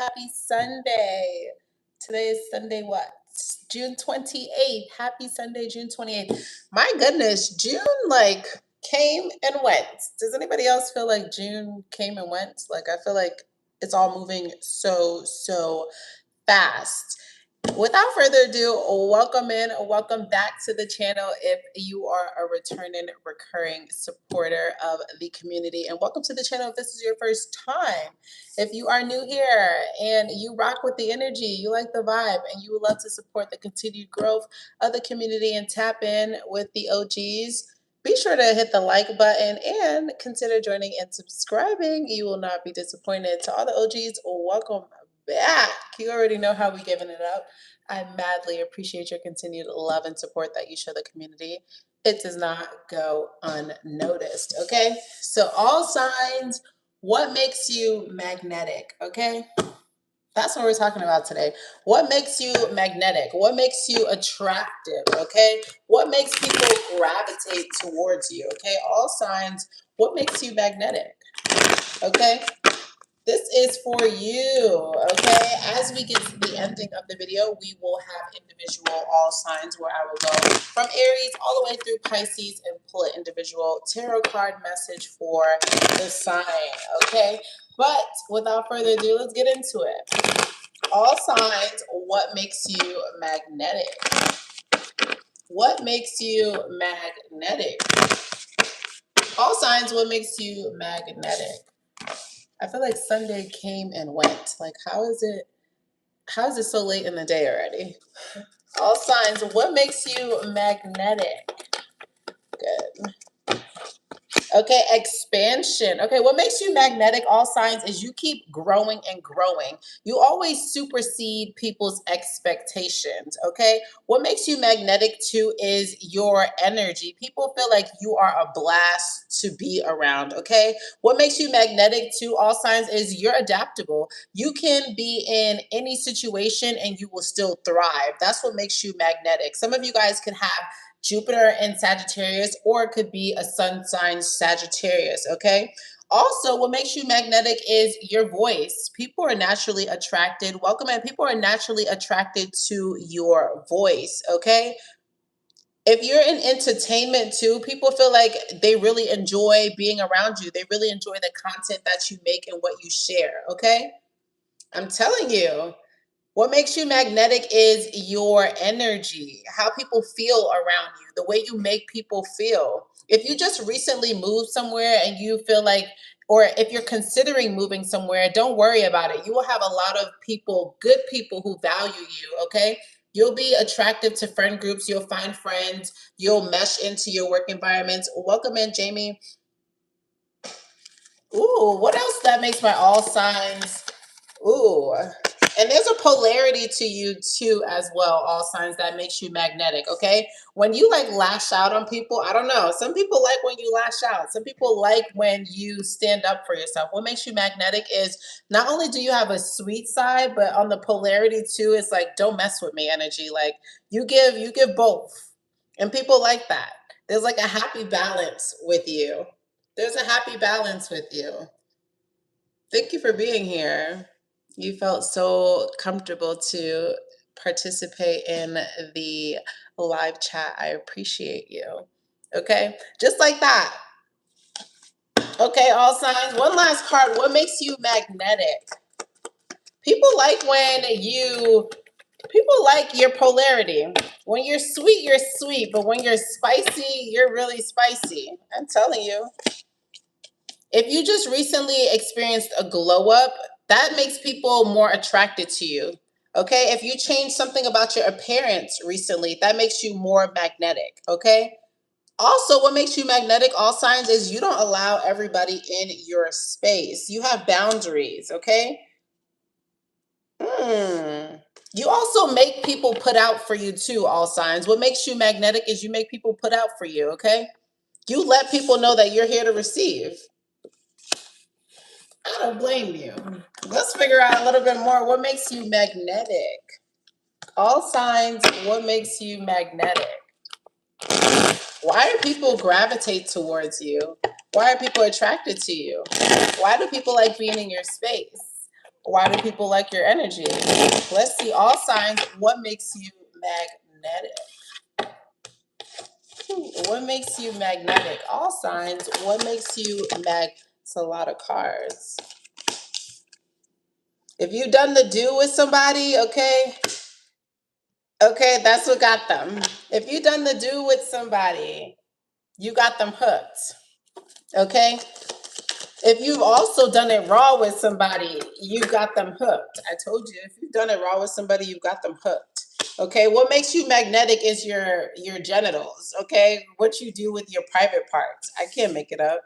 Happy Sunday. Today is Sunday, what? June 28th. Happy Sunday, June 28th. My goodness, June came and went. Does anybody else feel like June came and went? Like, I feel like it's all moving so fast. Without further ado, welcome in, welcome back to the channel if you are a returning, recurring supporter of the community. And welcome to the channel if this is your first time. If you are new here and you rock with the energy, you like the vibe, and you would love to support the continued growth of the community and tap in with the OGs, be sure to hit the like button and consider joining and subscribing. You will not be disappointed. To all the OGs, welcome back. You already know how we giving it up. I madly appreciate your continued love and support that you show the community. It does not go unnoticed, okay? So all signs, what makes you magnetic, okay? That's what we're talking about today. What makes you magnetic? What makes you attractive, okay? What makes people gravitate towards you, okay? All signs, what makes you magnetic, okay? This is for you, okay? As we get to the ending of the video, we will have individual all signs where I will go from Aries all the way through Pisces and pull an individual tarot card message for the sign, okay? But without further ado, let's get into it. All signs, what makes you magnetic? What makes you magnetic? All signs, what makes you magnetic? I feel like Sunday came and went. Like, how is it so late in the day already? All signs, what makes you magnetic? Good. Okay, expansion. Okay, what makes you magnetic, all signs, is you keep growing and growing. You always supersede people's expectations, okay? What makes you magnetic too is your energy. People feel like you are a blast to be around, okay? What makes you magnetic to all signs is you're adaptable. You can be in any situation and you will still thrive. That's what makes you magnetic. Some of you guys can have Jupiter in Sagittarius, or it could be a sun sign Sagittarius, okay? Also, what makes you magnetic is your voice. People are naturally attracted. Welcome in. People are naturally attracted to your voice, okay? If you're in entertainment too, people feel like they really enjoy being around you. They really enjoy the content that you make and what you share, okay? I'm telling you. What makes you magnetic is your energy, how people feel around you, the way you make people feel. If you just recently moved somewhere and you feel like, or if you're considering moving somewhere, don't worry about it. You will have a lot of people, good people who value you, okay? You'll be attractive to friend groups. You'll find friends. You'll mesh into your work environments. Welcome in, Jamie. Ooh, what else that makes my all signs? Ooh. And there's a polarity to you too as well, all signs, that makes you magnetic, okay? When you like lash out on people, I don't know. Some people like when you lash out. Some people like when you stand up for yourself. What makes you magnetic is not only do you have a sweet side, but on the polarity too, it's like don't mess with me energy. Like you give both. And people like that. There's like a happy balance with you. There's a happy balance with you. Thank you for being here. You felt so comfortable to participate in the live chat. I appreciate you. Okay, just like that. Okay, all signs. One last card. What makes you magnetic? People like people like your polarity. When you're sweet, but when you're spicy, you're really spicy. I'm telling you. If you just recently experienced a glow up, that makes people more attracted to you. Okay. If you changed something about your appearance recently, that makes you more magnetic. Okay. Also, what makes you magnetic, all signs, is you don't allow everybody in your space. You have boundaries. Okay. You also make people put out for you too, all signs. What makes you magnetic is you make people put out for you. Okay. You let people know that you're here to receive. I don't blame you. Let's figure out a little bit more. What makes you magnetic? All signs, what makes you magnetic? Why do people gravitate towards you? Why are people attracted to you? Why do people like being in your space? Why do people like your energy? Let's see, all signs, what makes you magnetic? What makes you magnetic? All signs, what makes you It's a lot of cards. If you done the do with somebody, okay, that's what got them. If you done the do with somebody, you got them hooked, okay? If you've also done it raw with somebody, you got them hooked. I told you, if you've done it raw with somebody, you've got them hooked. Okay, what makes you magnetic is your genitals. Okay, what you do with your private parts. I can't make it up.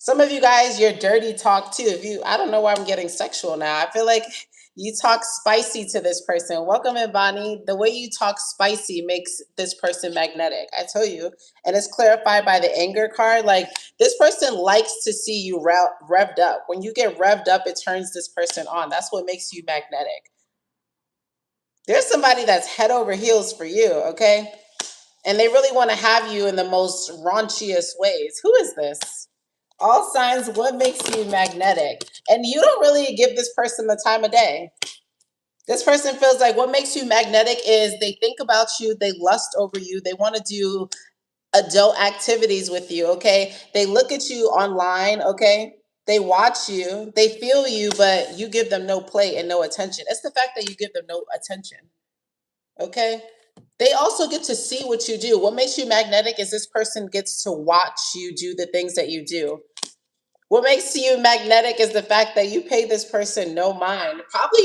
Some of you guys, your dirty talk too. If you, I don't know why I'm getting sexual now. I feel like you talk spicy to this person. Welcome in, Bonnie. The way you talk spicy makes this person magnetic. I tell you, and it's clarified by the anger card. Like this person likes to see you revved up. When you get revved up, it turns this person on. That's what makes you magnetic. There's somebody that's head over heels for you, okay? And they really want to have you in the most raunchiest ways. Who is this? All signs, what makes you magnetic? And you don't really give this person the time of day. This person feels like what makes you magnetic is they think about you, they lust over you, they want to do adult activities with you, okay? They look at you online, okay? They watch you, they feel you, but you give them no play and no attention. It's the fact that you give them no attention, okay? They also get to see what you do. What makes you magnetic is this person gets to watch you do the things that you do. What makes you magnetic is the fact that you pay this person no mind. Probably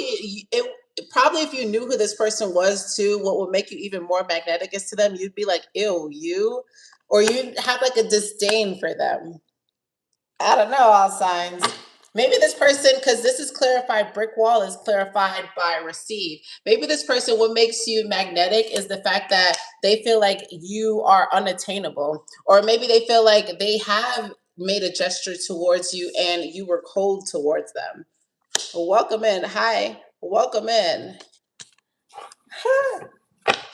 if you knew who this person was too, what would make you even more magnetic is to them, you'd be like, ew, you, or you'd have like a disdain for them. I don't know, all signs. Maybe this person, because this is clarified, brick wall is clarified by receive. Maybe this person, what makes you magnetic is the fact that they feel like you are unattainable. Or maybe they feel like they have made a gesture towards you and you were cold towards them. Welcome in. Hi. Welcome in.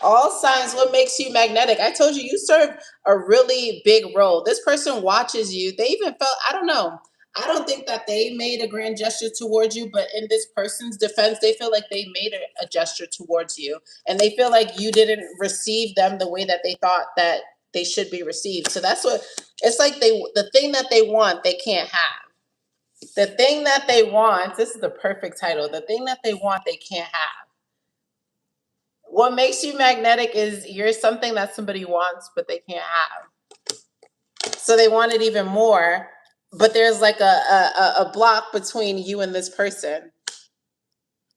All signs, what makes you magnetic? I told you, you serve a really big role. This person watches you. They even felt, I don't know. I don't think that they made a grand gesture towards you, but in this person's defense, they feel like they made a gesture towards you. And they feel like you didn't receive them the way that they thought that they should be received. So that's what it's like the thing that they want, they can't have. The thing that they want, this is the perfect title. The thing that they want, they can't have. What makes you magnetic is you're something that somebody wants, but they can't have. So they want it even more, but there's like a block between you and this person.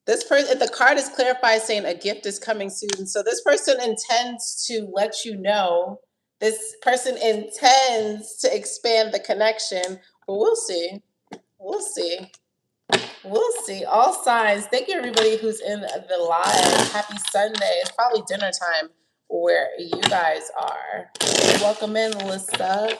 This person, the card is clarified saying a gift is coming soon. So this person intends to let you know. This person intends to expand the connection, but we'll see. We'll see. We'll see. All signs. Thank you, everybody who's in the live. Happy Sunday. It's probably dinner time where you guys are. Welcome in, Melissa.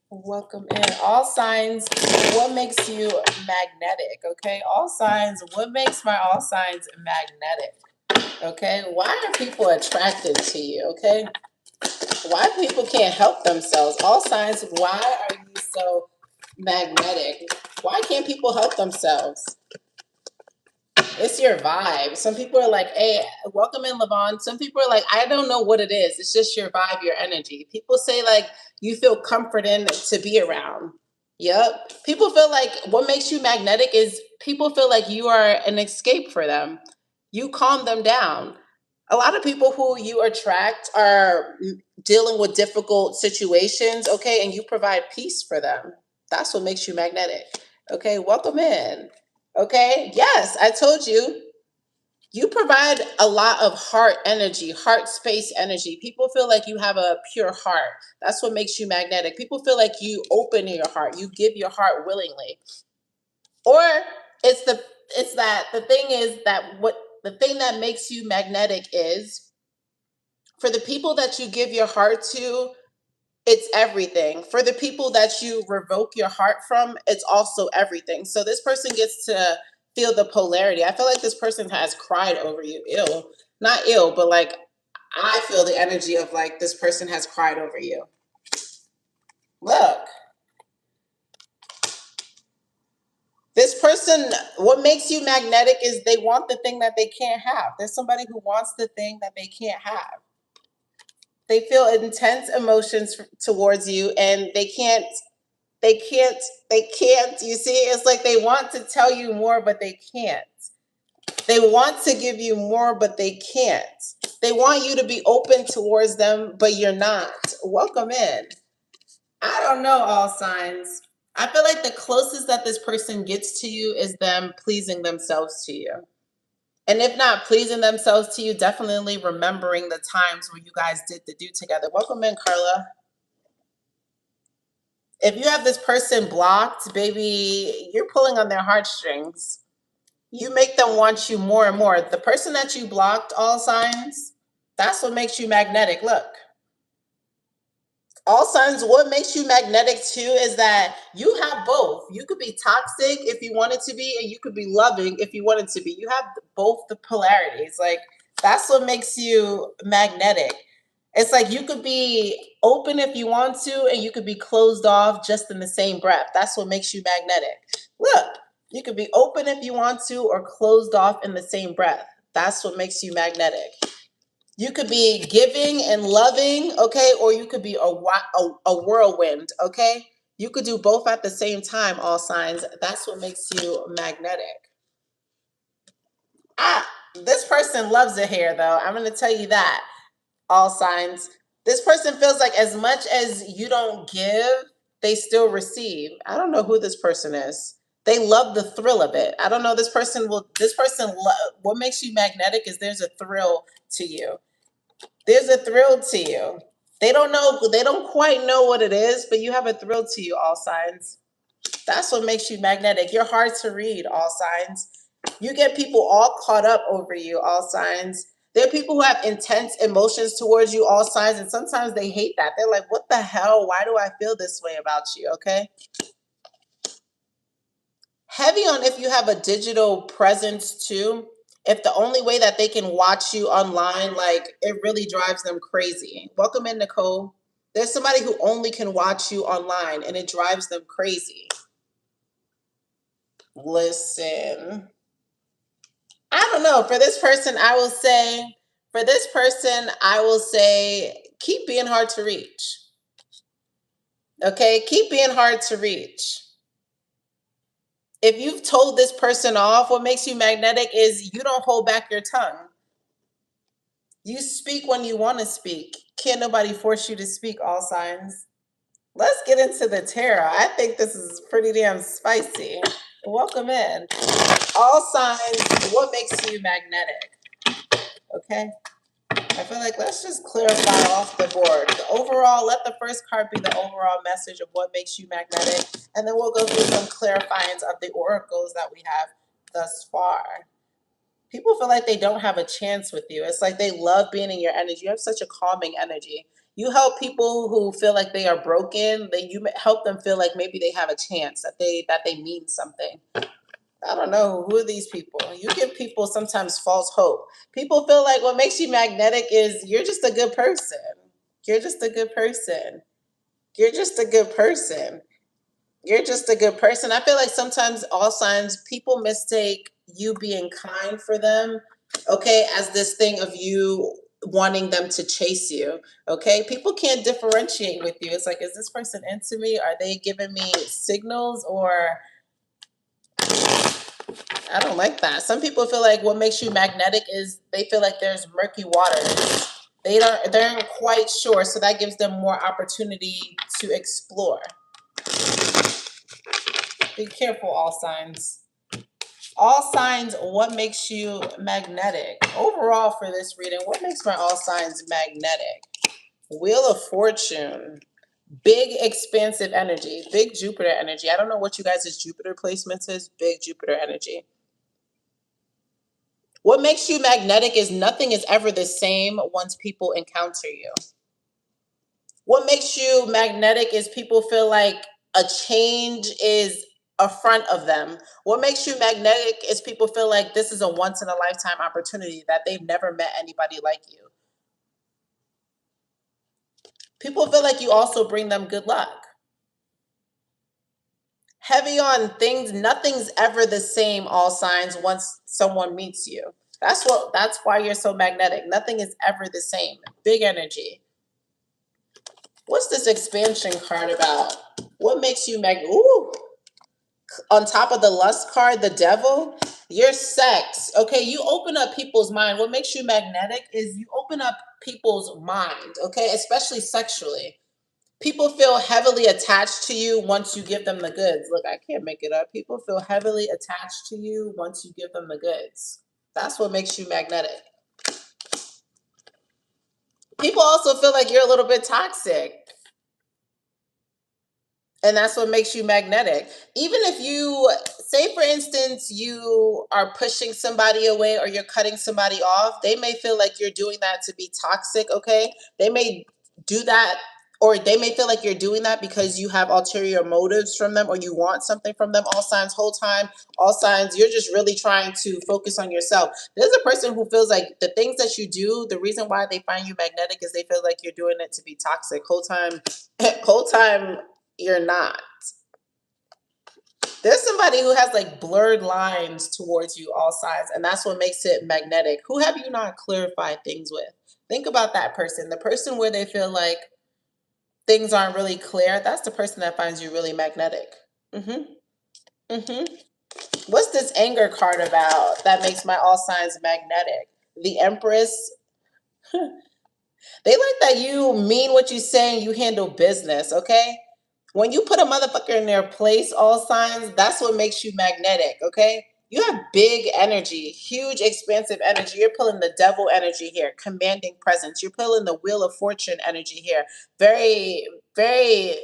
Welcome in. All signs. What makes you magnetic? Okay. All signs. What makes my all signs magnetic? Okay. Why are people attracted to you? Okay. Why people can't help themselves? All signs. Why are you so magnetic? Why can't people help themselves? It's your vibe. Some people are like, hey, welcome in, Levon. Some people are like, I don't know what it is. It's just your vibe, your energy. People say like you feel comforting to be around. Yep. People feel like what makes you magnetic is people feel like you are an escape for them. You calm them down. A lot of people who you attract are dealing with difficult situations, okay, and you provide peace for them. That's what makes you magnetic. Okay, welcome in. Okay, yes, I told you. You provide a lot of heart energy, heart space energy. People feel like you have a pure heart. That's what makes you magnetic. People feel like you open your heart, you give your heart willingly. Or it's the it's that the thing is that what the thing that makes you magnetic is for the people that you give your heart to, it's everything. For the people that you revoke your heart from, it's also everything. So this person gets to feel the polarity. I feel like this person has cried over you. Ill. Not ill, but like I feel the energy of like this person has cried over you. Look. This person, what makes you magnetic is they want the thing that they can't have. There's somebody who wants the thing that they can't have. They feel intense emotions towards you, and they can't, you see, it's like they want to tell you more, but they can't. They want to give you more, but they can't. They want you to be open towards them, but you're not. Welcome in. I don't know, all signs. I feel like the closest that this person gets to you is them pleasing themselves to you. And if not pleasing themselves to you, definitely remembering the times where you guys did the do together. Welcome in, Carla. If you have this person blocked, baby, you're pulling on their heartstrings. You make them want you more and more. The person that you blocked, all signs, that's what makes you magnetic. Look, all signs, what makes you magnetic too is that you have both. You could be toxic if you wanted to be, and you could be loving if you wanted to be. You have both the polarities. Like, that's what makes you magnetic. It's like you could be open if you want to, and you could be closed off just in the same breath. That's what makes you magnetic. Look, you could be open if you want to, or closed off in the same breath. That's what makes you magnetic. You could be giving and loving, okay, or you could be a whirlwind, okay? You could do both at the same time, all signs. That's what makes you magnetic. Ah, this person loves it here, though. I'm going to tell you that, all signs. This person feels like as much as you don't give, they still receive. I don't know who this person is. They love the thrill of it. I don't know. What makes you magnetic is there's a thrill to you. There's a thrill to you. They don't quite know what it is, but you have a thrill to you, all signs. That's what makes you magnetic. You're hard to read, all signs. You get people all caught up over you, all signs. There are people who have intense emotions towards you, all signs, and sometimes they hate that. They're like, what the hell? Why do I feel this way about you? Okay. Heavy on if you have a digital presence too. If the only way that they can watch you online, like it really drives them crazy. Welcome in, Nicole. There's somebody who only can watch you online and it drives them crazy. Listen, I don't know. For this person, I will say, keep being hard to reach. Okay? Keep being hard to reach. If you've told this person off, what makes you magnetic is you don't hold back your tongue. You speak when you want to speak. Can't nobody force you to speak, all signs. Let's get into the tarot. I think this is pretty damn spicy. Welcome in. All signs, what makes you magnetic? Okay. I feel like let's just clarify off the board. The overall, let the first card be the overall message of what makes you magnetic. And then we'll go through some clarifyings of the oracles that we have thus far. People feel like they don't have a chance with you. It's like they love being in your energy. You have such a calming energy. You help people who feel like they are broken. You help them feel like maybe they have a chance, that they mean something. I don't know who are these people. You give people sometimes false hope. People feel like what makes you magnetic is you're just a good person. You're just a good person. You're just a good person. You're just a good person. I feel like sometimes all signs people mistake you being kind for them, okay, as this thing of you wanting them to chase you. Okay? People can't differentiate with you. It's like, is this person into me? Are they giving me signals, or I don't like that. Some people feel like what makes you magnetic is they feel like there's murky waters. They aren't quite sure, so that gives them more opportunity to explore. Be careful, all signs. All signs, what makes you magnetic? Overall for this reading, what makes my all signs magnetic? Wheel of Fortune. Big expansive energy. Big Jupiter energy. I don't know what you guys' Jupiter placements is. Big Jupiter energy. What makes you magnetic is nothing is ever the same once people encounter you. What makes you magnetic is people feel like a change is a front of them. What makes you magnetic is people feel like this is a once in a lifetime opportunity, that they've never met anybody like you. People feel like you also bring them good luck. Heavy on things. Nothing's ever the same, all signs, once someone meets you. That's why you're so magnetic. Nothing is ever the same. Big energy. What's this expansion card about? What makes you ooh, on top of the lust card, the devil, your sex. Okay, you open up people's mind. What makes you magnetic is you open up people's mind, okay, especially sexually. People feel heavily attached to you once you give them the goods. Look, I can't make it up. People feel heavily attached to you once you give them the goods. That's what makes you magnetic. People also feel like you're a little bit toxic. And that's what makes you magnetic. Even if you say, for instance, you are pushing somebody away or you're cutting somebody off, they may feel like you're doing that to be toxic, okay? They may do that, or they may feel like you're doing that because you have ulterior motives from them or you want something from them. All signs, whole time, all signs, you're just really trying to focus on yourself. There's a person who feels like the things that you do, the reason why they find you magnetic is they feel like you're doing it to be toxic. Whole time, whole time, you're not. There's somebody who has like blurred lines towards you, all sides, and that's what makes it magnetic. Who have you not clarified things with? Think about that person. The person where they feel like things aren't really clear, that's the person that finds you really magnetic. Mm-hmm. Mm-hmm. What's this anger card about that makes my all signs magnetic? The Empress. They like that you mean what you say and you handle business, okay? When you put a motherfucker in their place, all signs, that's what makes you magnetic, okay? You have big energy, huge, expansive energy. You're pulling the devil energy here, commanding presence. You're pulling the wheel of fortune energy here. Very, very,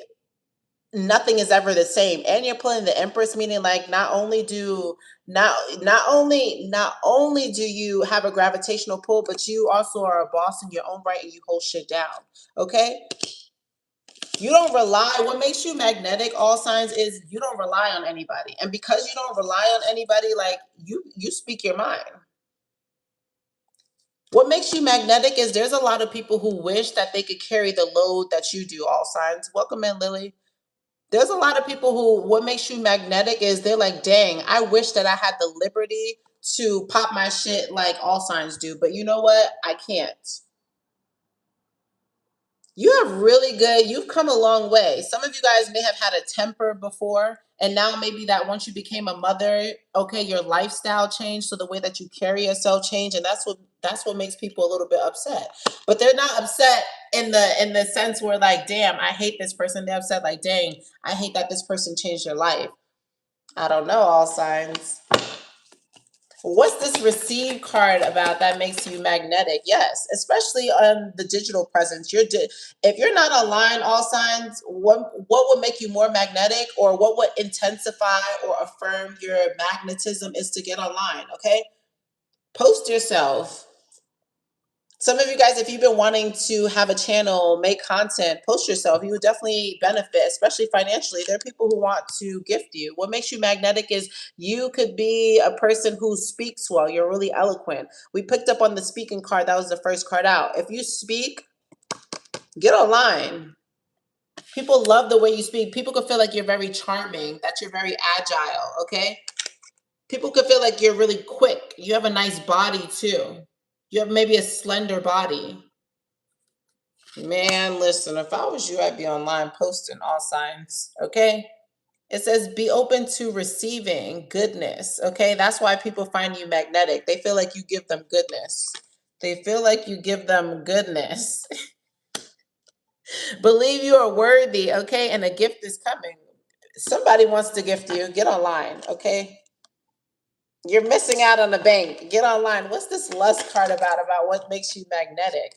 nothing is ever the same. And you're pulling the empress, meaning like not only do you have a gravitational pull, but you also are a boss in your own right and you hold shit down. Okay? You don't rely. What makes you magnetic, all signs, is you don't rely on anybody. And because you don't rely on anybody, like you speak your mind. What makes you magnetic is there's a lot of people who wish that they could carry the load that you do, all signs. Welcome in, Lily. There's a lot of people who, what makes you magnetic is they're like, dang, I wish that I had the liberty to pop my shit like all signs do. But you know what? I can't. You have really good, you've come a long way. Some of you guys may have had a temper before, and now maybe that once you became a mother, okay, your lifestyle changed, so the way that you carry yourself changed, and that's what makes people a little bit upset. But they're not upset in the sense where like, damn, I hate this person. They're upset like, dang, I hate that this person changed your life. I don't know, all signs. What's this receive card about that makes you magnetic? Yes, especially on the digital presence. If you're not online, all signs, what would make you more magnetic, or what would intensify or affirm your magnetism is to get online, okay? Post yourself. Some of you guys, if you've been wanting to have a channel, make content, post yourself, you would definitely benefit, especially financially. There are people who want to gift you. What makes you magnetic is you could be a person who speaks well. You're really eloquent. We picked up on the speaking card. That was the first card out. If you speak, get online. People love the way you speak. People can feel like you're very charming, that you're very agile, okay? People could feel like you're really quick. You have a nice body too. You have maybe a slender body. Man, listen, if I was you, I'd be online posting all signs, okay? It says be open to receiving goodness, okay? That's why people find you magnetic. They feel like you give them goodness. They feel like you give them goodness. Believe you are worthy, okay? And a gift is coming. Somebody wants to gift you. Get online, okay? You're missing out on the bank. Get online. What's this lust card about what makes you magnetic?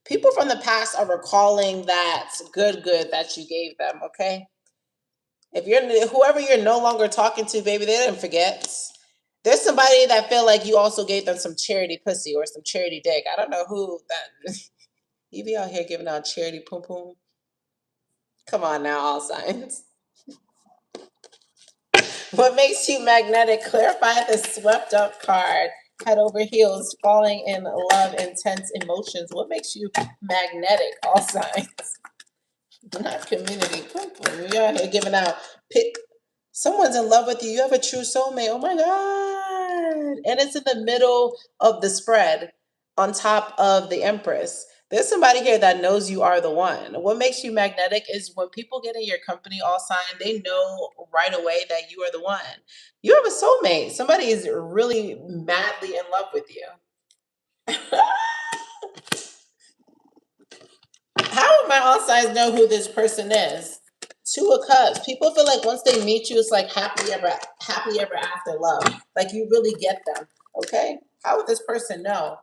People from the past are recalling that good that you gave them, okay? If you're whoever you're no longer talking to, baby, they didn't forget. There's somebody that feel like you also gave them some charity pussy or some charity dick. I don't know who that. You be out here giving out charity pum pum. Come on now, all signs. What makes you magnetic? Clarify the swept up card. Head over heels, falling in love, intense emotions. What makes you magnetic? All signs. Not community. Pum pum. You're out here giving out pick Someone's in love with you. You have a true soulmate. Oh my God. And it's in the middle of the spread on top of the Empress. There's somebody here that knows you are the one. What makes you magnetic is when people get in your company all sign, they know right away that you are the one. You have a soulmate. Somebody is really madly in love with you. How would my all signs know who this person is? Two of Cups. People feel like once they meet you, it's like happily ever after love. Like you really get them. Okay? How would this person know?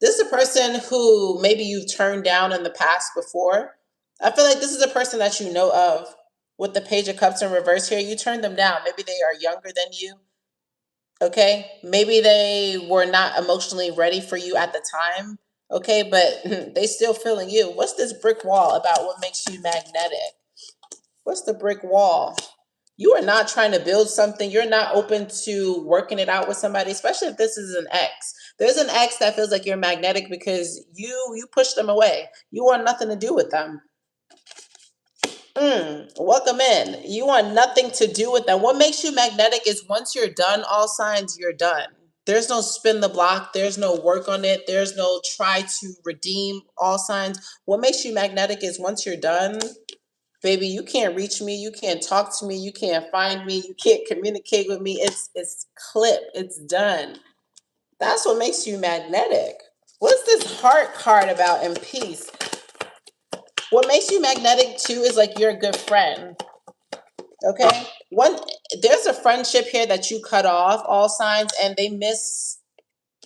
This is a person who maybe you've turned down in the past before. I feel like this is a person that you know of. With the Page of Cups in reverse here, you turned them down. Maybe they are younger than you. Okay? Maybe they were not emotionally ready for you at the time. Okay, but they still feeling you. What's this brick wall about what makes you magnetic? What's the brick wall? You are not trying to build something. You're not open to working it out with somebody, especially if this is an ex. There's an ex that feels like you're magnetic because you push them away. You want nothing to do with them. Welcome in. You want nothing to do with them. What makes you magnetic is once you're done, all signs, you're done. There's no spin the block. There's no work on it. There's no try to redeem all signs. What makes you magnetic is once you're done, baby, you can't reach me, you can't talk to me, you can't find me, you can't communicate with me. It's clip, it's done. That's what makes you magnetic. What's this heart card about in peace? What makes you magnetic too is like you're a good friend. Okay? One there's a friendship here that you cut off, all signs, and they miss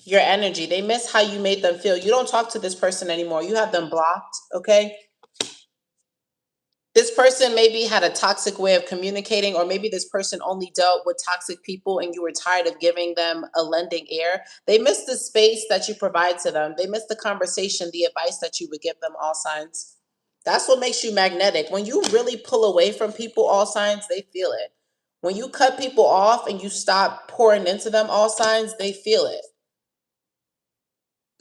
your energy. They miss how you made them feel. You don't talk to this person anymore. You have them blocked, okay? This person maybe had a toxic way of communicating, or maybe this person only dealt with toxic people and you were tired of giving them a lending ear. They miss the space that you provide to them. They miss the conversation, the advice that you would give them, all signs. That's what makes you magnetic. When you really pull away from people, all signs, they feel it. When you cut people off and you stop pouring into them, all signs, they feel it.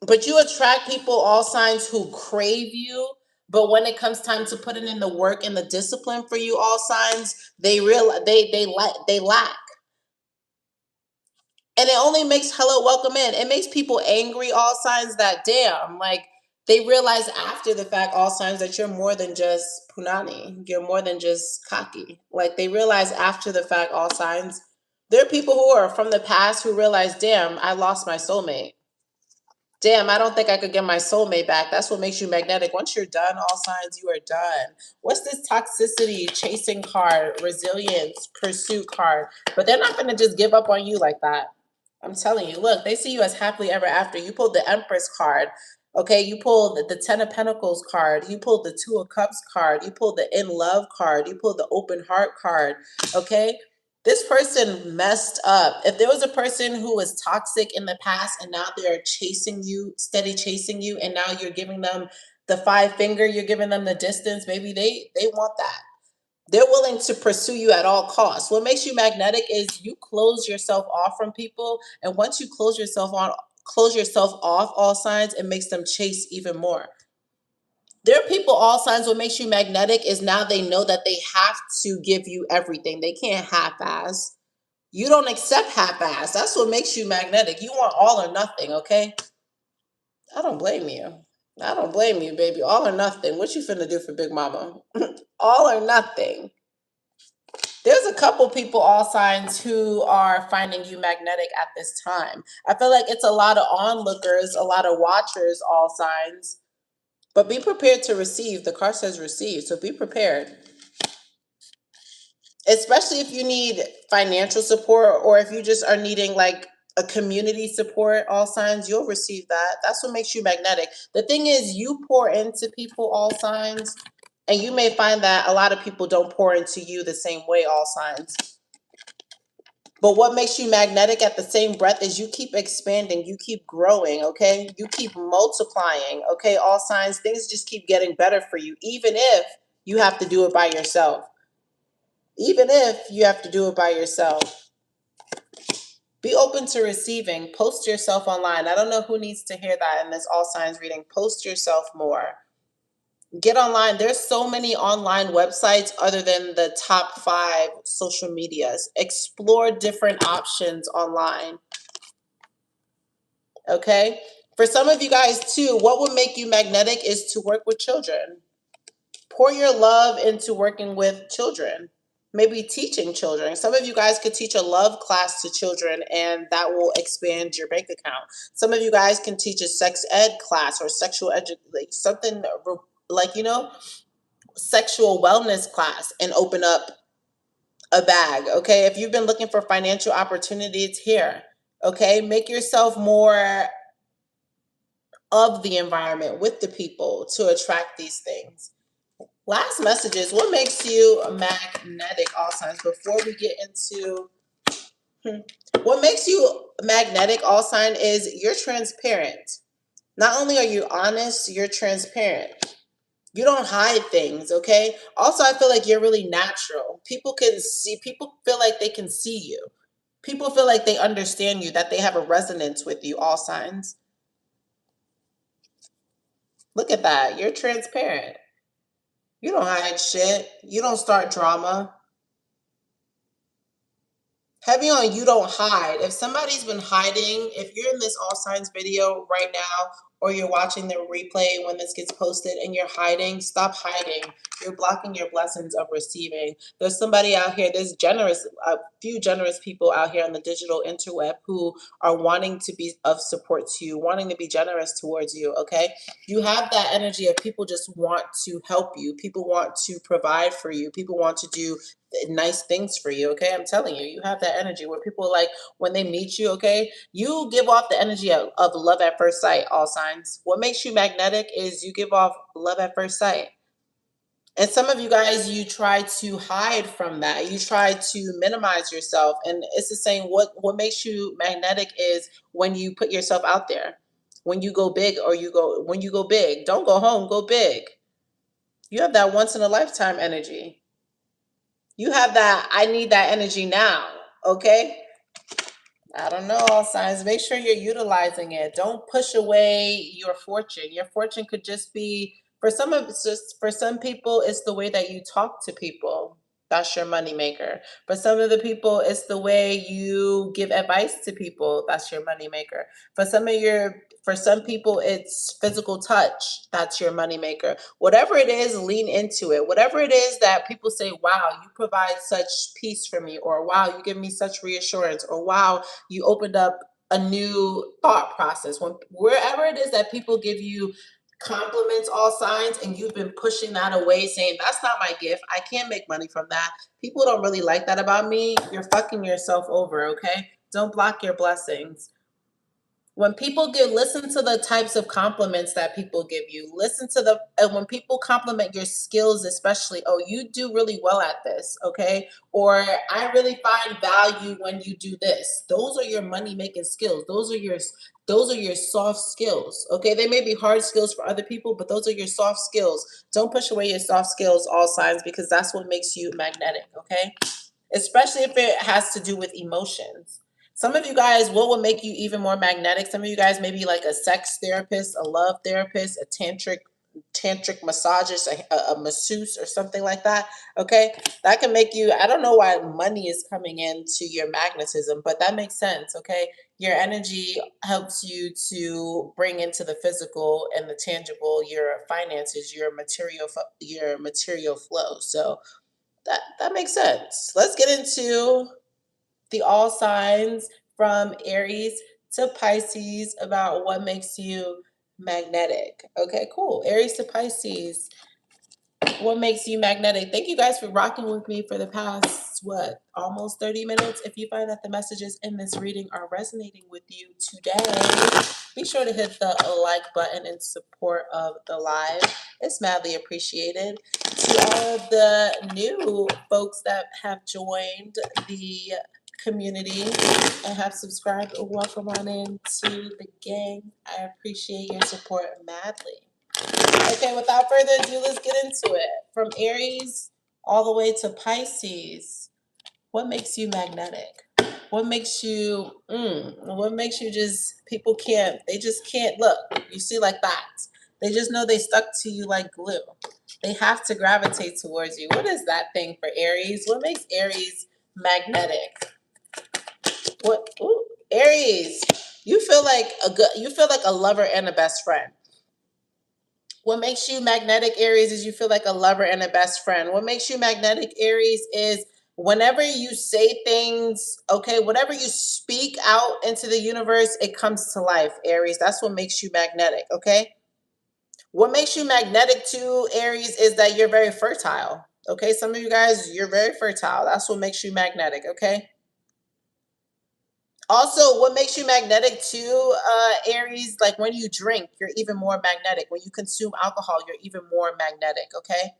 But you attract people, all signs, who crave you. But when it comes time to putting in the work and the discipline for you, all signs, they lack. And it only makes hello welcome in. It makes people angry, all signs, that damn, like they realize after the fact, all signs, that you're more than just punani. You're more than just cocky. Like they realize after the fact, all signs. There are people who are from the past who realize, damn, I lost my soulmate. Damn, I don't think I could get my soulmate back. That's what makes you magnetic. Once you're done, all signs, you are done. What's this toxicity, chasing card, resilience, pursuit card? But they're not going to just give up on you like that. I'm telling you, look, they see you as happily ever after. You pulled the Empress card. Okay, you pulled the Ten of Pentacles card. You pulled the Two of Cups card. You pulled the In Love card. You pulled the Open Heart card. Okay, this person messed up. If there was a person who was toxic in the past and now they're chasing you, steady chasing you, and now you're giving them the five finger, you're giving them the distance, maybe they want that. They're willing to pursue you at all costs. What makes you magnetic is you close yourself off from people, and once you close yourself off, all signs, it makes them chase even more. There are people, all signs, what makes you magnetic is now they know that they have to give you everything. They can't half-ass. You don't accept half-ass. That's what makes you magnetic. You want all or nothing, okay? I don't blame you. I don't blame you, baby. All or nothing. What you finna do for Big Mama? All or nothing. There's a couple people, all signs, who are finding you magnetic at this time. I feel like it's a lot of onlookers, a lot of watchers, all signs. But be prepared to receive. The card says receive, so be prepared. Especially if you need financial support or if you just are needing like a community support, all signs, you'll receive that. That's what makes you magnetic. The thing is, you pour into people, all signs, and you may find that a lot of people don't pour into you the same way, all signs. But what makes you magnetic at the same breath is you keep expanding, you keep growing, okay? You keep multiplying, okay? All signs, things just keep getting better for you, even if you have to do it by yourself. Even if you have to do it by yourself. Be open to receiving. Post yourself online. I don't know who needs to hear that in this all signs reading. Post yourself more. Get online. There's so many online websites other than the top 5 social medias. Explore different options online. Okay? For some of you guys too, what would make you magnetic is to work with children. Pour your love into working with children. Maybe teaching children. Some of you guys could teach a love class to children and that will expand your bank account. Some of you guys can teach a sex ed class or sexual like something like, sexual wellness class and open up a bag. Okay? If you've been looking for financial opportunities here, okay? Make yourself more of the environment with the people to attract these things. Last messages. What makes you magnetic, all signs? Before we get into what makes you magnetic, all sign, is you're transparent. Not only are you honest, you're transparent. You don't hide things, okay? Also, I feel like you're really natural. People feel like they can see you. People feel like they understand you, that they have a resonance with you, all signs. Look at that. You're transparent. You don't hide shit. You don't start drama. Heavy on you don't hide. If somebody's been hiding, if you're in this all signs video right now, or you're watching the replay when this gets posted and you're hiding, stop hiding. You're blocking your blessings of receiving. There's somebody out here, a few generous people out here on the digital interweb who are wanting to be of support to you, wanting to be generous towards you, okay? You have that energy of people just want to help you. People want to provide for you. People want to do nice things for you, okay? I'm telling you, you have that energy where people like when they meet you, okay? You give off the energy of love at first sight, all signs. What makes you magnetic is you give off love at first sight. And some of you guys, you try to hide from that. You try to minimize yourself. And it's the same. What makes you magnetic is when you put yourself out there. When you go big when you go big, don't go home, go big. You have that once in a lifetime energy. You have that, I need that energy now, okay? I don't know, all signs. Make sure you're utilizing it. Don't push away your fortune. Your fortune could just be for some people, it's the way that you talk to people. That's your money maker. For some of the people, it's the way you give advice to people. That's your money maker. For some people, it's physical touch. That's your money maker. Whatever it is, lean into it. Whatever it is that people say, wow, you provide such peace for me, or wow, you give me such reassurance, or wow, you opened up a new thought process. Wherever it is that people give you compliments, all signs, and you've been pushing that away, saying that's not my gift, I can't make money from that, people don't really like that about me, you're fucking yourself over, okay? Don't block your blessings. When people listen to the types of compliments that people give you, and when people compliment your skills, especially, oh, you do really well at this, okay? Or I really find value when you do this. Those are your money making skills. Those are your soft skills, okay? They may be hard skills for other people, but those are your soft skills. Don't push away your soft skills, all signs, because that's what makes you magnetic, okay? Especially if it has to do with emotions. Some of you guys, what will make you even more magnetic? Some of you guys may be like a sex therapist, a love therapist, a tantric massagist, a masseuse, or something like that. Okay, that can make you. I don't know why money is coming into your magnetism, but that makes sense. Okay, your energy helps you to bring into the physical and the tangible your finances, your material flow. So that makes sense. Let's get into the all signs from Aries to Pisces about what makes you magnetic. Okay, cool. Aries to Pisces. What makes you magnetic? Thank you guys for rocking with me for the past, almost 30 minutes. If you find that the messages in this reading are resonating with you today, be sure to hit the like button in support of the live. It's madly appreciated. To all of the new folks that have joined the community and have subscribed, welcome on into the gang. I appreciate your support madly. Okay, without further ado, let's get into it. From Aries all the way to Pisces, what makes you magnetic? What makes you just, they just can't look. You see like that. They just know they stuck to you like glue. They have to gravitate towards you. What is that thing for Aries? What makes Aries magnetic? What? Ooh, Aries, you feel like a lover and a best friend. What makes you magnetic, Aries, is you feel like a lover and a best friend. What makes you magnetic, Aries, is whenever you say things, okay, whatever you speak out into the universe, it comes to life, Aries. That's what makes you magnetic, okay? What makes you magnetic to Aries is that you're very fertile, okay? Some of you guys, you're very fertile. That's what makes you magnetic, okay? Also, what makes you magnetic to Aries, like when you drink, you're even more magnetic. When you consume alcohol, you're even more magnetic, okay?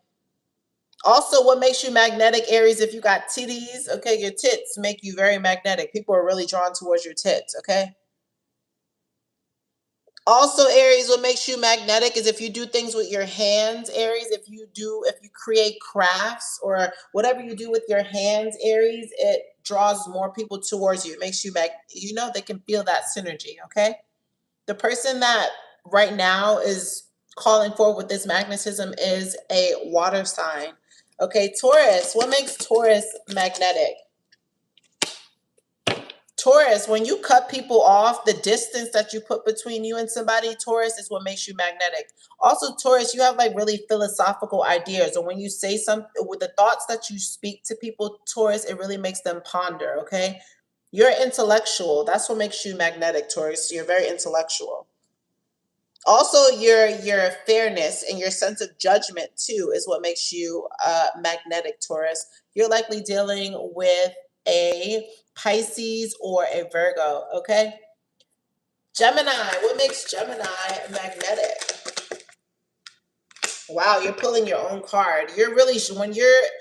Also, what makes you magnetic, Aries, if you got titties, okay, your tits make you very magnetic. People are really drawn towards your tits, okay? Also, Aries, what makes you magnetic is if you do things with your hands, Aries, if you create crafts or whatever you do with your hands, Aries, it draws more people towards you. It makes you they can feel that synergy, okay? The person that right now is calling forward with this magnetism is a water sign. Okay, Taurus, what makes Taurus magnetic? Taurus, when you cut people off, the distance that you put between you and somebody, Taurus, is what makes you magnetic. Also, Taurus, you have like really philosophical ideas, or when you say something with the thoughts that you speak to people, Taurus, it really makes them ponder, okay? You're intellectual. That's what makes you magnetic, Taurus. You're very intellectual. Also, your fairness and your sense of judgment too is what makes you magnetic, Taurus. You're likely dealing with a Pisces or a Virgo, okay? Gemini, what makes Gemini magnetic? Wow, you're pulling your own card. You're really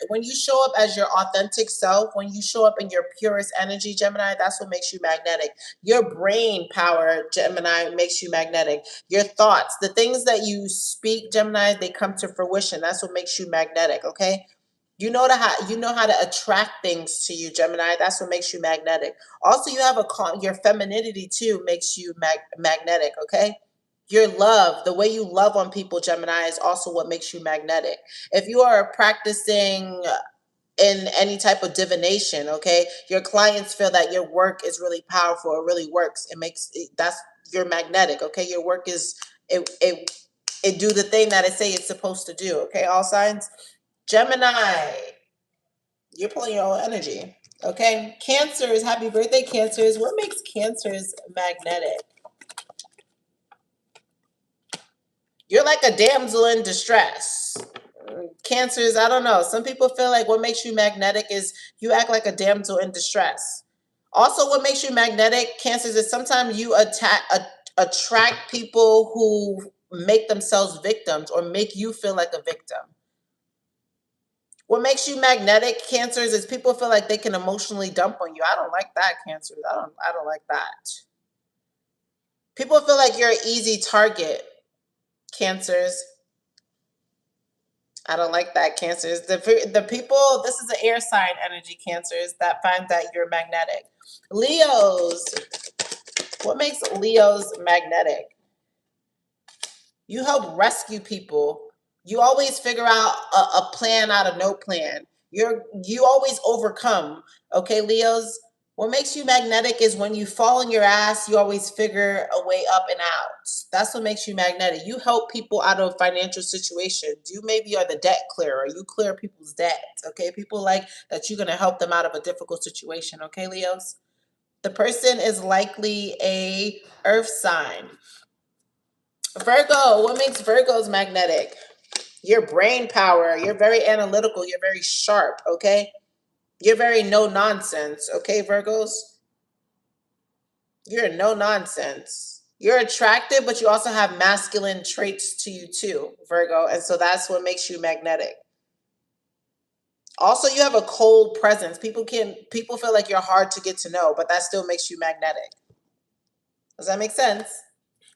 when you show up as your authentic self, when you show up in your purest energy, Gemini, that's what makes you magnetic. Your brain power, Gemini, makes you magnetic. Your thoughts, the things that you speak, Gemini, they come to fruition. That's what makes you magnetic, okay? You know how to attract things to you, Gemini. That's what makes you magnetic. Also, you have your femininity too makes you magnetic, okay? Your love, the way you love on people, Gemini, is also what makes you magnetic. If you are practicing in any type of divination, okay, your clients feel that your work is really powerful, it really works. That's you're magnetic, okay? Your work is it do the thing that it say it's supposed to do, okay? All signs. Gemini, you're pulling your own energy. Okay. Cancers, happy birthday, Cancers. What makes Cancers magnetic? You're like a damsel in distress. Cancers, I don't know. Some people feel like what makes you magnetic is you act like a damsel in distress. Also, what makes you magnetic, Cancers, is sometimes you attract people who make themselves victims or make you feel like a victim. What makes you magnetic, Cancers, is people feel like they can emotionally dump on you. I don't like that, Cancers. I don't like that. People feel like you're an easy target, Cancers. I don't like that, Cancers. The people, this is the air sign energy, Cancers, that find that you're magnetic. Leos, what makes Leos magnetic? You help rescue people. You always figure out a plan out of no plan. You always overcome. Okay, Leos. What makes you magnetic is when you fall on your ass, you always figure a way up and out. That's what makes you magnetic. You help people out of financial situations. You maybe are the debt clearer. You clear people's debt. Okay, people like that you're gonna help them out of a difficult situation. Okay, Leos. The person is likely a earth sign. Virgo, what makes Virgos magnetic? Your brain power. You're very analytical. You're very sharp, okay? You're very no nonsense, okay, Virgos? You're no nonsense. You're attractive, but you also have masculine traits to you too, Virgo. And so that's what makes you magnetic. Also, you have a cold presence. People feel like you're hard to get to know, but that still makes you magnetic. Does that make sense?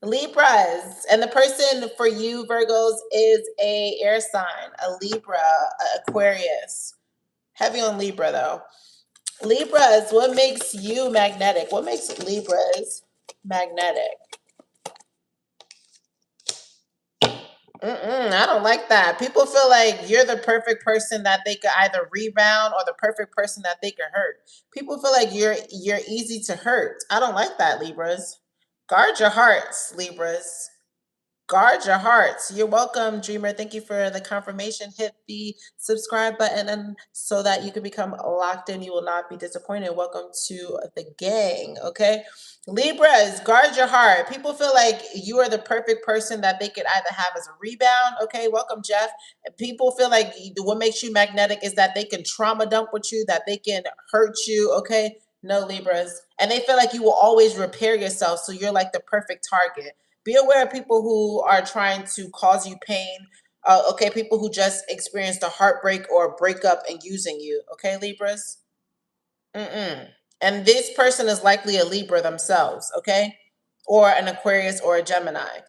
Libras, and the person for you, Virgos, is a air sign, a Libra, a Aquarius. Heavy on Libra though. Libras, what makes you magnetic? What makes Libras magnetic? I don't like that. People feel like you're the perfect person that they could either rebound or the perfect person that they could hurt. People feel like you're easy to hurt. I don't like that, Libras. Guard your hearts, Libras. Guard your hearts. You're welcome, Dreamer. Thank you for the confirmation. Hit the subscribe button and so that you can become locked in. You will not be disappointed. Welcome to the gang. Okay. Libras, guard your heart. People feel like you are the perfect person that they could either have as a rebound. Okay. Welcome, Jeff. People feel like what makes you magnetic is that they can trauma dump with you, that they can hurt you. Okay. No, Libras. And they feel like you will always repair yourself. So you're like the perfect target. Be aware of people who are trying to cause you pain. Okay, people who just experienced a heartbreak or a breakup and using you. Okay, Libras. And this person is likely a Libra themselves. Okay, or an Aquarius or a Gemini.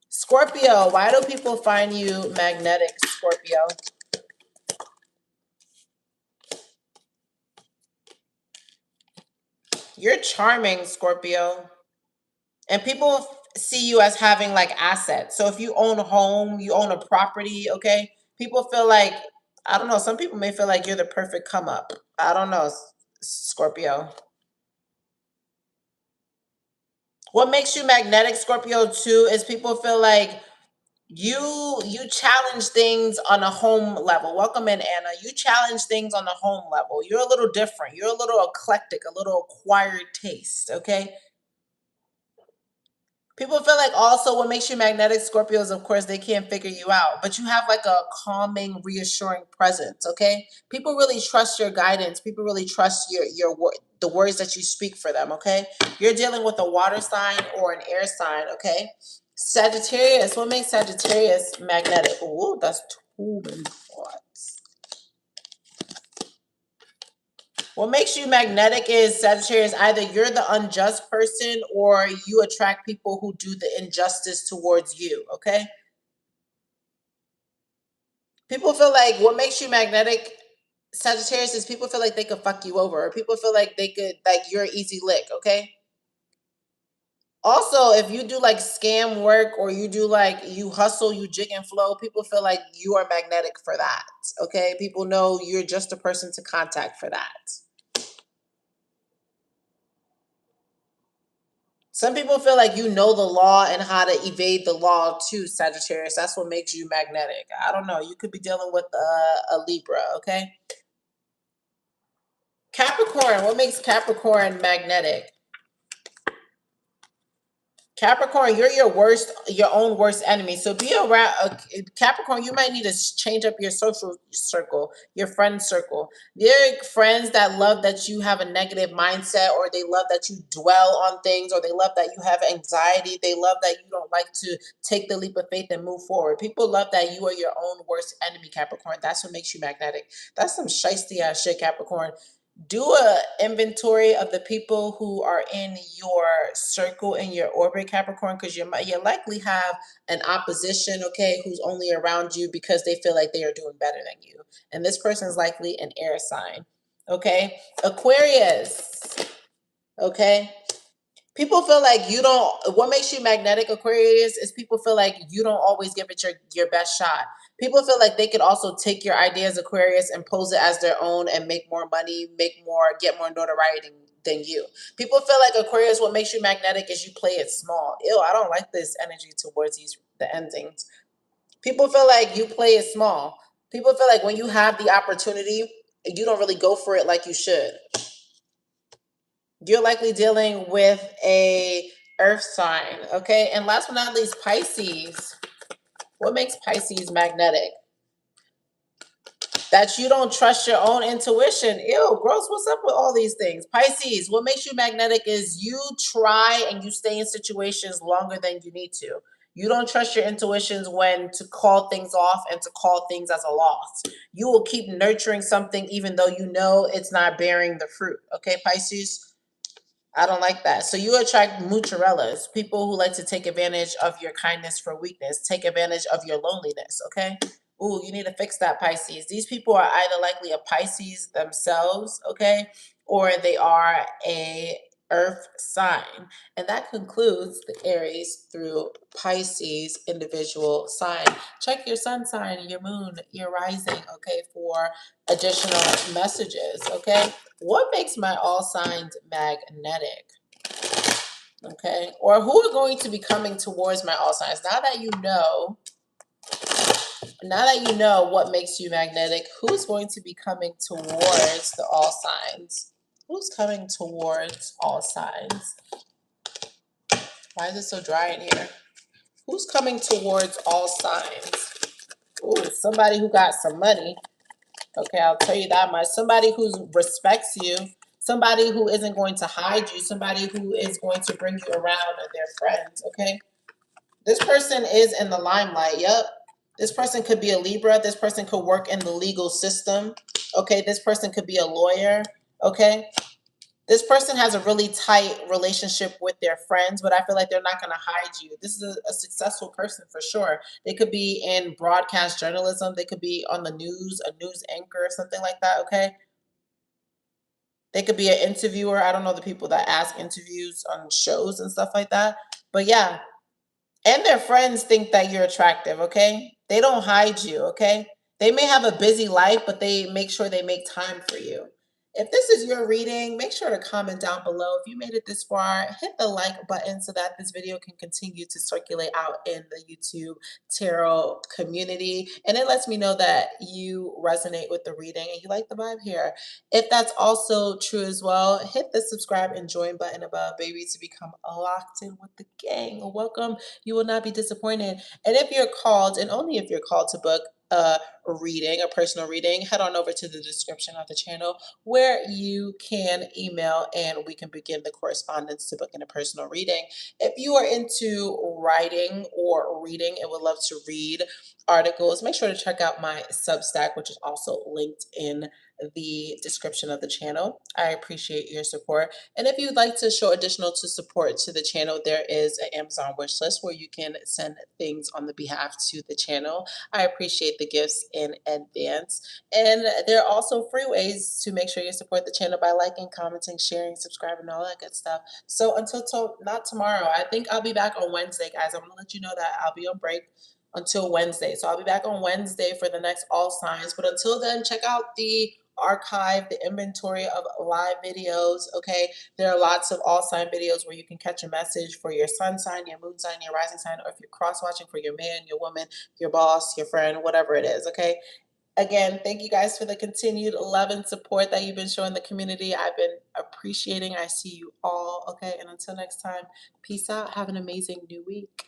Scorpio. Why do people find you magnetic, Scorpio? You're charming, Scorpio. And people see you as having like assets. So if you own a home, you own a property, okay? People feel like, I don't know, some people may feel like you're the perfect come up. I don't know, Scorpio. What makes you magnetic, Scorpio, too, is people feel like you challenge things on a home level. Welcome in, Anna. You challenge things on the home level. You're a little different. You're a little eclectic, a little acquired taste, okay? People feel like also what makes you magnetic, Scorpios, of course, they can't figure you out, but you have like a calming, reassuring presence, okay? People really trust your guidance. People really trust the words that you speak for them, okay? You're dealing with a water sign or an air sign, okay? Sagittarius, what makes Sagittarius magnetic? Ooh, that's too many thoughts. What makes you magnetic is Sagittarius, either you're the unjust person or you attract people who do the injustice towards you, okay? People feel like what makes you magnetic, Sagittarius, is people feel like they could fuck you over, or people feel like they could, like, you're an easy lick, okay? Also, if you do like scam work or you do like you hustle, you jig and flow, people feel like you are magnetic for that, okay? People know you're just a person to contact for that. Some people feel like you know the law and how to evade the law too, Sagittarius. That's what makes you magnetic. I don't know. You could be dealing with a Libra, okay? Capricorn. What makes Capricorn magnetic? Capricorn, you're your own worst enemy. So be around Capricorn. You might need to change up your social circle, your friend circle. There are friends that love that you have a negative mindset, or they love that you dwell on things, or they love that you have anxiety. They love that you don't like to take the leap of faith and move forward. People love that you are your own worst enemy, Capricorn. That's what makes you magnetic. That's some shiesty ass shit, Capricorn. Do a inventory of the people who are in your circle in your orbit, Capricorn, because you likely have an opposition, okay, who's only around you because they feel like they are doing better than you, and this person is likely an air sign, okay. Aquarius, okay. People feel like you don't. What makes you magnetic, Aquarius, is people feel like you don't always give it your best shot. People feel like they could also take your ideas, Aquarius, and pose it as their own and make more money, get more notoriety than you. People feel like Aquarius, what makes you magnetic is you play it small. Ew, I don't like this energy towards the endings. People feel like you play it small. People feel like when you have the opportunity, you don't really go for it like you should. You're likely dealing with a earth sign, okay? And last but not least, Pisces. What makes Pisces magnetic? That you don't trust your own intuition. Ew, gross, what's up with all these things? Pisces, what makes you magnetic is you try and you stay in situations longer than you need to. You don't trust your intuitions when to call things off and to call things as a loss. You will keep nurturing something even though you know it's not bearing the fruit. Okay, Pisces? I don't like that. So you attract mucherellas, people who like to take advantage of your kindness for weakness, take advantage of your loneliness, okay? Ooh, you need to fix that, Pisces. These people are either likely a Pisces themselves, okay? Or they are a earth sign. And that concludes the Aries through Pisces individual sign. Check your sun sign, your moon, your rising, okay, for additional messages, okay? What makes my all signs magnetic? Okay, or who are going to be coming towards my all signs? Now that you know what makes you magnetic, who's going to be coming towards the all signs? Who's coming towards all signs? Why is it so dry in here? Who's coming towards all signs? Ooh, somebody who got some money. Okay, I'll tell you that much. Somebody who respects you. Somebody who isn't going to hide you. Somebody who is going to bring you around their friends. Okay, this person is in the limelight. Yep. This person could be a Libra. This person could work in the legal system. Okay, this person could be a lawyer. Okay, this person has a really tight relationship with their friends, but I feel like they're not going to hide you. This is a successful person for sure. They could be in broadcast journalism. They could be on the news, a news anchor or something like that. Okay. They could be an interviewer. I don't know the people that ask interviews on shows and stuff like that. But yeah, and their friends think that you're attractive, okay? They don't hide you, okay? They may have a busy life, but they make sure they make time for you. If this is your reading, make sure to comment down below. If you made it this far, hit the like button so that this video can continue to circulate out in the YouTube tarot community. And it lets me know that you resonate with the reading and you like the vibe here. If that's also true as well, hit the subscribe and join button above, baby, to become locked in with the gang. Welcome. You will not be disappointed. And if you're called, and only if you're called to book a reading, a personal reading, head on over to the description of the channel where you can email and we can begin the correspondence to book in a personal reading. If you are into writing or reading and would love to read articles, make sure to check out my Substack, which is also linked in the description of the channel. I appreciate your support. And if you'd like to show additional to support to the channel, there is an Amazon wish list where you can send things on the behalf to the channel. I appreciate the gifts in advance. And there are also free ways to make sure you support the channel by liking, commenting, sharing, subscribing, all that good stuff. So until not tomorrow, I think I'll be back on Wednesday, guys. I'm going to let you know that I'll be on break until Wednesday. So I'll be back on Wednesday for the next All Signs. But until then, check out the archive, the inventory of live videos. Okay, there are lots of all sign videos where you can catch a message for your sun sign, your moon sign, your rising sign, or if you're cross watching for your man, your woman, your boss, your friend, whatever it is. Okay, again, thank you guys for the continued love and support that you've been showing the community. I've been appreciating. I see you all. Okay, and until next time, peace out. Have an amazing new week.